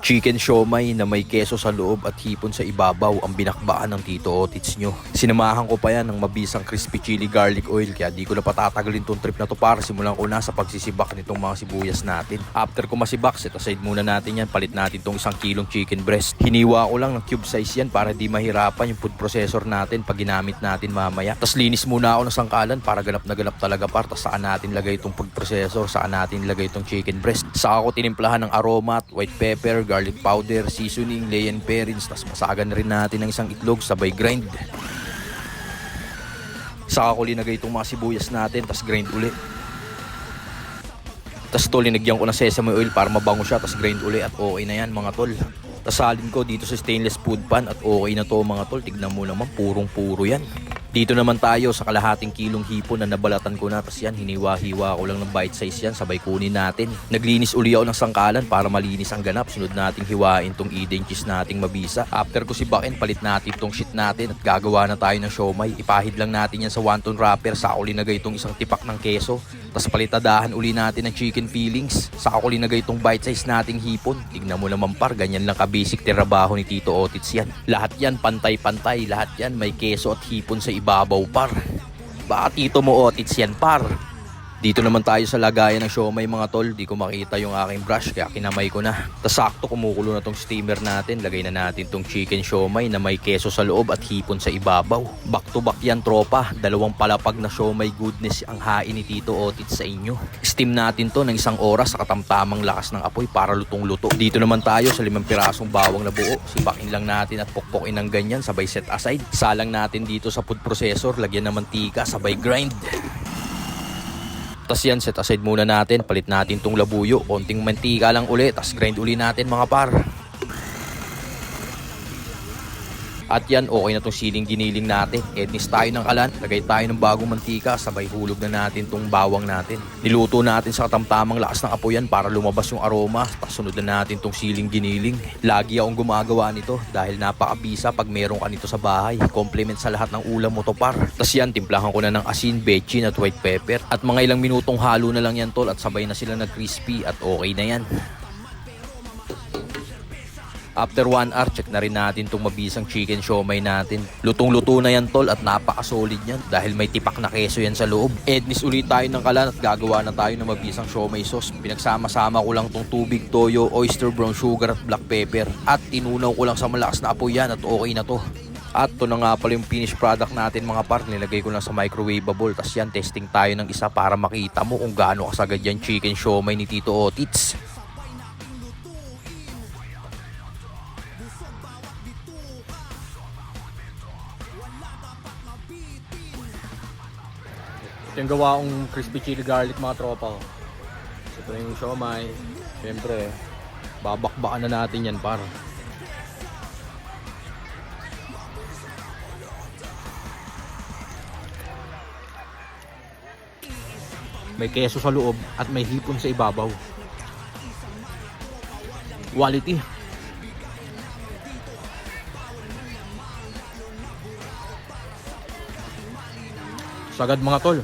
Chicken siomai na may keso sa loob at hipon sa ibabaw ang binakbaan ng Tito Otits nyo. Sinamahan ko pa yan ng mabisang crispy chili garlic oil kaya di ko na patatagalin tong trip na to para simulan ko na sa pagsisibak nitong mga sibuyas natin. After ko masibak, set aside muna natin yan. Palit natin tong 1 kilong chicken breast. Hiniwa ko lang ng cube size yan para di mahirapan yung food processor natin pag ginamit natin mamaya. Tapos linis muna ako ng sangkalan para ganap na ganap talaga par. Tapos saan natin lagay itong food processor, saan natin lagay itong chicken breast. Saka ko tinimplahan ng aroma at white pepper, garlic powder, seasoning, cayenne perins, tas masagan rin natin ng isang itlog sabay grind. Saka ko linagay itong mga sibuyas natin, tas grind uli. Tas tol, linagyan ko ng sesame oil para mabango siya, tas grind uli at okay na yan mga tol. Tas salin ko dito sa stainless food pan at okay na to mga tol. Tignan mo naman, purong-puro yan. Dito naman tayo sa kalahating kilong hipon na nabalatan ko na. Tapos yan, hiniwa-hiwa ko lang ng bite size yan. Sabay kunin natin. Naglinis uli ako ng sangkalan para malinis ang ganap. Sunod nating hiwain tong Eden cheese nating mabisa. After ko sibakin, palit natin tong sheet natin at gagawa na tayo ng siomai. Ipahid lang natin yan sa wonton wrapper. Saka ko linagay itong isang tipak ng keso. Tapos palitadahan uli natin ng chicken fillings. Saka ko linagay itong bite size nating hipon. Tignan mo naman par, ganyan lang ka-basic trabaho ni Tito Otits yan. Lahat yan pantay-pantay. Lahat yan may keso at hipon sa ibabaw par. Baka Tito mo Otits yan par. Dito naman tayo sa lagayan ng siomai mga tol. Di ko makita yung aking brush kaya kinamay ko na. Tas sakto kumukulo na tong steamer natin. Lagay na natin tong chicken siomai na may keso sa loob at hipon sa ibabaw. Back to back yan tropa. Dalawang palapag na siomai goodness ang hain ni Tito Otits sa inyo. Steam natin to ng 1 oras sa katamtamang lakas ng apoy para lutong-luto. Dito naman tayo sa 5 pirasong bawang na buo. Sibakin lang natin at pukpukin ng ganyan sabay set aside. Salang natin dito sa food processor. Lagyan ng mantika sabay grind. Tas yan, set aside muna natin. Palit natin tong labuyo. Konting mantika lang uli. Tas grind uli natin mga par. At yan, okay na tong siling giniling natin. Ednis tayo ng kalan. Lagay tayo ng bagong mantika. Sabay hulog na natin tong bawang natin. Niluto natin sa katamtamang lakas ng apoy yan para lumabas yung aroma. Tas sunod na natin tong siling giniling. Lagi akong gumagawa nito dahil napakabisa pag meron ka nito sa bahay. Complement sa lahat ng ulam mo to par. Tas yan, timplahan ko na ng asin, bechin at white pepper. At mga ilang minutong halo na lang yan tol at sabay na sila nag-crispy at okay na yan. After 1 hour, check na rin natin itong mabisang chicken siomai natin. Lutong-luto na yan tol at napaka-solid yan dahil may tipak na keso yan sa loob. Ednis ulit tayo ng kalan at gagawa na tayo ng mabisang siomai sauce. Pinagsama-sama ko lang tong tubig, toyo, oyster, brown sugar at black pepper. At tinunaw ko lang sa malakas na apoy yan at okay na to. At ito na nga pala yung finished product natin mga par. Nilagay ko lang sa microwavable. Tapos yan, testing tayo ng isa para makita mo kung gaano kasagad yan chicken siomai ni Tito Otits. Ito yung gawa kong crispy chili garlic mga tropa. Ito yung siomai. Siyempre, babakbakan na natin yan par. May keso sa loob at may hipon sa ibabaw. Quality. Sagad mga tol.